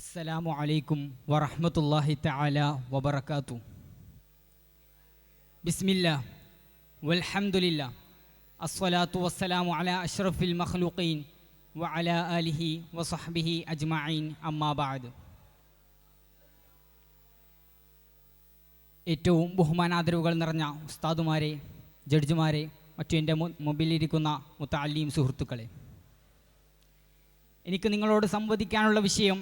അസ്സലാമു അലൈക്കും വറഹ്മത്തുള്ളാഹി തആല വബറകാതുഹു. ബിസ്മില്ലാ വൽഹംദുലില്ലാ അസ്സലാത്തു വസ്സലാമു അലാ അഷ്റഫിൽ മഖ്ലൂഖീൻ വഅലാ ആലിഹി വസഹ്ബിഹി അജ്മഈൻ അമ്മാ ബഅദ്. ഏറ്റവും ബഹുമാനാദരവുകൾ നിറഞ്ഞ ഉസ്താദുമാരെ, ജഡ്ജിമാരെ, മറ്റു എൻ്റെ മുമ്പിലിരിക്കുന്ന മുത്തഅല്ലീം സുഹൃത്തുക്കളെ, എനിക്ക് നിങ്ങളോട് സംവദിക്കാനുള്ള വിഷയം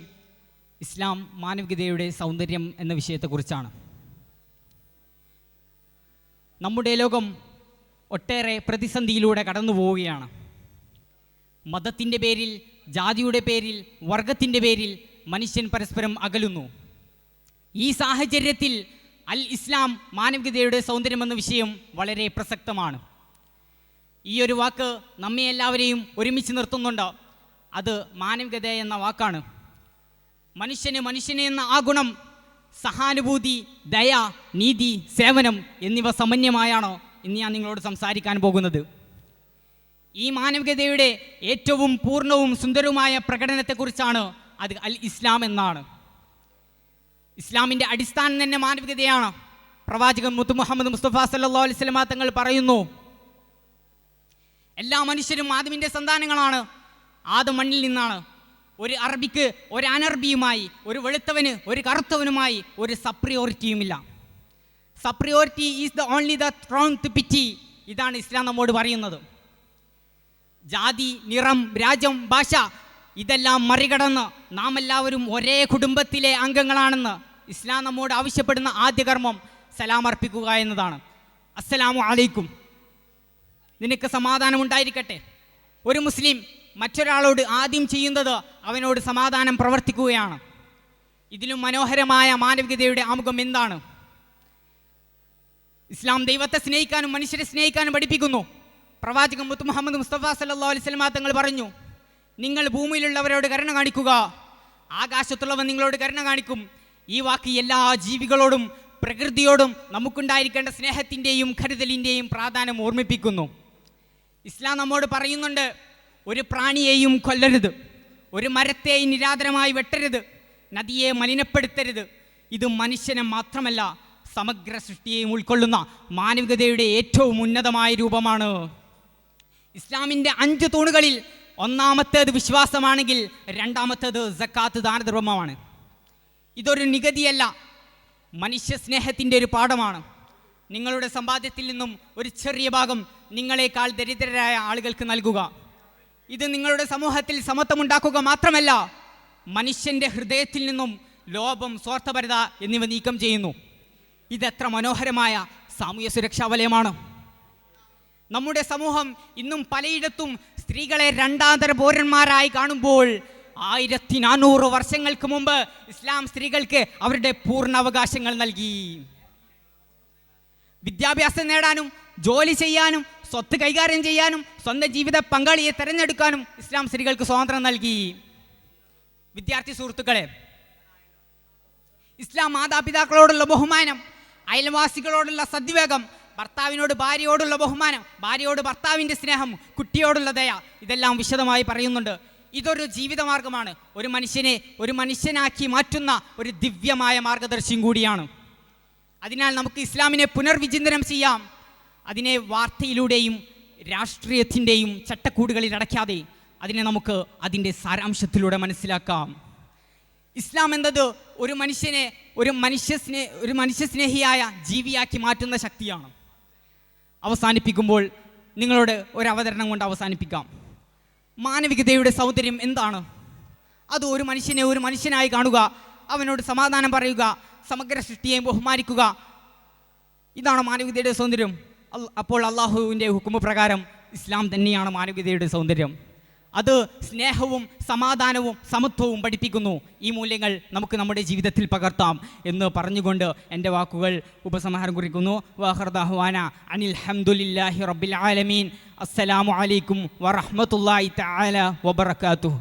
ഇസ്ലാം മാനവികതയുടെ സൗന്ദര്യം എന്ന വിഷയത്തെക്കുറിച്ചാണ്. നമ്മുടെ ലോകം ഒട്ടേറെ പ്രതിസന്ധിയിലൂടെ കടന്നു പോവുകയാണ്. മതത്തിൻ്റെ പേരിൽ, ജാതിയുടെ പേരിൽ, വർഗത്തിൻ്റെ പേരിൽ മനുഷ്യൻ പരസ്പരം അകലുന്നു. ഈ സാഹചര്യത്തിൽ അൽ ഇസ്ലാം മാനവികതയുടെ സൗന്ദര്യം എന്ന വിഷയം വളരെ പ്രസക്തമാണ്. ഈ ഒരു വാക്ക് നമ്മെ എല്ലാവരെയും ഒരുമിച്ച് നിർത്തുന്നുണ്ട്. അത് മാനവികത എന്ന വാക്കാണ്. മനുഷ്യന് എന്ന ആ ഗുണം സഹാനുഭൂതി, ദയ, നീതി, സേവനം എന്നിവ സമന്വയമായാണ് ഇന്ന് ഞാൻ നിങ്ങളോട് സംസാരിക്കാൻ പോകുന്നത്. ഈ മാനവികതയുടെ ഏറ്റവും പൂർണ്ണവും സുന്ദരവുമായ പ്രകടനത്തെക്കുറിച്ചാണ്. അത് അൽ ഇസ്ലാം എന്നാണ്. ഇസ്ലാമിൻ്റെ അടിസ്ഥാനം തന്നെ മാനവികതയാണ്. പ്രവാചകൻ മുത്ത് മുഹമ്മദ് മുസ്തഫ സല്ലല്ലാഹു അലൈഹി വസല്ലം തങ്ങൾ പറയുന്നു, എല്ലാ മനുഷ്യരും ആദമിൻ്റെ സന്താനങ്ങളാണ്. ആദം മണ്ണിൽ നിന്നാണ്. ഒരു അറബിക്ക് ഒരു അനർബിയുമായി, ഒരു വെളുത്തവന് ഒരു കറുത്തവനുമായി ഒരു സപ്രിയോറിറ്റിയുമില്ല. Superiority is the only the strong piety. ഇതാണ് ഇസ്ലാം നമ്മോട് പറയുന്നത്. ജാതി, നിറം, രാജ്യം, ഭാഷ ഇതെല്ലാം മറികടന്ന് നാം എല്ലാവരും ഒരേ കുടുംബത്തിലെ അംഗങ്ങളാണെന്ന് ഇസ്ലാം നമ്മോട് ആവശ്യപ്പെടുന്ന ആദ്യ കർമ്മം സലാം അർപ്പിക്കുക എന്നതാണ്. അസ്സലാമു അലൈക്കും, നിനക്ക് സമാധാനമുണ്ടായിരിക്കട്ടെ. ഒരു മുസ്ലിം മറ്റൊരാളോട് ആദ്യം ചെയ്യുന്നത് അവനോട് സമാധാനം പ്രവർത്തിക്കുകയാണ്. ഇതിലും മനോഹരമായ മാനവികതയുടെ ആമുഖം എന്താണ്? ഇസ്ലാം ദൈവത്തെ സ്നേഹിക്കാനും മനുഷ്യരെ സ്നേഹിക്കാനും പഠിപ്പിക്കുന്നു. പ്രവാചകൻ മുത്ത് മുഹമ്മദ് മുസ്തഫ സല്ലല്ലാഹു അലൈഹി വസല്ലം തങ്ങൾ പറഞ്ഞു, നിങ്ങൾ ഭൂമിയിലുള്ളവരോട് കരുണ കാണിക്കുക, ആകാശത്തുള്ളവൻ നിങ്ങളോട് കരുണ കാണിക്കും. ഈ വാക്ക് എല്ലാ ജീവികളോടും പ്രകൃതിയോടും നമുക്കുണ്ടായിരിക്കേണ്ട സ്നേഹത്തിൻ്റെയും കരുതലിൻ്റെയും പ്രാധാന്യം ഓർമ്മിപ്പിക്കുന്നു. ഇസ്ലാം നമ്മോട് പറയുന്നുണ്ട്, ഒരു പ്രാണിയെയും കൊല്ലരുത്, ഒരു മരത്തെ നിരാദരമായി വെട്ടരുത്, നദിയെ മലിനപ്പെടുത്തരുത്. ഇത് മനുഷ്യനെ മാത്രമല്ല സമഗ്ര സൃഷ്ടിയെയും ഉൾക്കൊള്ളുന്ന മാനവികതയുടെ ഏറ്റവും ഉന്നതമായ രൂപമാണ്. ഇസ്ലാമിൻ്റെ 5 തൂണുകളിൽ ഒന്നാമത്തേത് വിശ്വാസമാണെങ്കിൽ രണ്ടാമത്തേത് സക്കാത്ത് ദാനധർമ്മമാണ്. ഇതൊരു നികുതിയല്ല, മനുഷ്യ സ്നേഹത്തിൻ്റെ ഒരു പാഠമാണ്. നിങ്ങളുടെ സമ്പാദ്യത്തിൽ നിന്നും ഒരു ചെറിയ ഭാഗം നിങ്ങളെക്കാൾ ദരിദ്രരായ ആളുകൾക്ക് നൽകുക. ഇത് നിങ്ങളുടെ സമൂഹത്തിൽ സമത്വമുണ്ടാക്കുക മാത്രമല്ല, മനുഷ്യൻ്റെ ഹൃദയത്തിൽ നിന്നും ലോഭം, സ്വാർത്ഥപരത എന്നിവ നീക്കം ചെയ്യുന്നു. ഇതെത്ര മനോഹരമായ സാമൂഹ്യ സുരക്ഷാ വലയമാണ്. നമ്മുടെ സമൂഹം ഇന്നും പലയിടത്തും സ്ത്രീകളെ രണ്ടാന്തര പൗരന്മാരായി കാണുമ്പോൾ 1400 വർഷങ്ങൾക്ക് മുമ്പ് ഇസ്ലാം സ്ത്രീകൾക്ക് അവരുടെ പൂർണ്ണ അവകാശങ്ങൾ നൽകി. വിദ്യാഭ്യാസം നേടാനും ജോലി ചെയ്യാനും സ്വത്ത് കൈകാര്യം ചെയ്യാനും സ്വന്തം ജീവിത പങ്കാളിയെ തിരഞ്ഞെടുക്കാനും ഇസ്ലാം സ്ത്രീകൾക്ക് സ്വാതന്ത്ര്യം നൽകി. വിദ്യാർത്ഥി സുഹൃത്തുക്കളെ, ഇസ്ലാം മാതാപിതാക്കളോടുള്ള ബഹുമാനം, അയൽവാസികളോടുള്ള സദ്വിവേകം, ഭർത്താവിനോട് ഭാര്യയോടുള്ള ബഹുമാനം, ഭാര്യയോട് ഭർത്താവിൻ്റെ സ്നേഹം, കുട്ടിയോടുള്ള ദയ, ഇതെല്ലാം വിശദമായി പറയുന്നുണ്ട്. ഇതൊരു ജീവിതമാർഗമാണ്. ഒരു മനുഷ്യനാക്കി മാറ്റുന്ന ഒരു ദിവ്യമായ മാർഗദർശിയും കൂടിയാണ്. അതിനാൽ നമുക്ക് ഇസ്ലാമിനെ പുനർവിചിന്തനം ചെയ്യാം. അതിനെ വാർത്തയിലൂടെയും രാഷ്ട്രീയത്തിൻ്റെയും ചട്ടക്കൂടുകളിൽ അടയ്ക്കാതെ അതിനെ നമുക്ക് അതിൻ്റെ സാരാംശത്തിലൂടെ മനസ്സിലാക്കാം. ഇസ്ലാം എന്നത് ഒരു മനുഷ്യസ്നേഹിയായ ജീവിയാക്കി മാറ്റുന്ന ശക്തിയാണ്. അവസാനിപ്പിക്കുമ്പോൾ നിങ്ങളോട് ഒരു അവതരണം കൊണ്ട് അവസാനിപ്പിക്കാം. മാനവികതയുടെ സൗന്ദര്യം എന്താണ്? അത് ഒരു മനുഷ്യനെ ഒരു മനുഷ്യനായി കാണുക, അവനോട് സമാധാനം പറയുക, സമഗ്ര സൃഷ്ടിയെയും ബഹുമാനിക്കുക. ഇതാണ് മാനവികതയുടെ സൗന്ദര്യം. അപ്പോൾ അള്ളാഹുവിൻ്റെ ഹുക്കുമ പ്രകാരം ഇസ്ലാം തന്നെയാണ് മാനവികതയുടെ സൗന്ദര്യം. അത് സ്നേഹവും സമാധാനവും സമത്വവും പഠിപ്പിക്കുന്നു. ഈ മൂല്യങ്ങൾ നമുക്ക് നമ്മുടെ ജീവിതത്തിൽ പകർത്താം എന്ന് പറഞ്ഞുകൊണ്ട് എൻ്റെ വാക്കുകൾ ഉപസംഹാരം കുറിക്കുന്നു. വാഖിറു ദഅ്വാന അനിൽ ഹംദുലില്ലാഹി റബ്ബിൽ ആലമീൻ. അസ്സലാമു അലൈക്കും വറഹ്മത്തുള്ളാഹി തആല വബറകാതുഹു.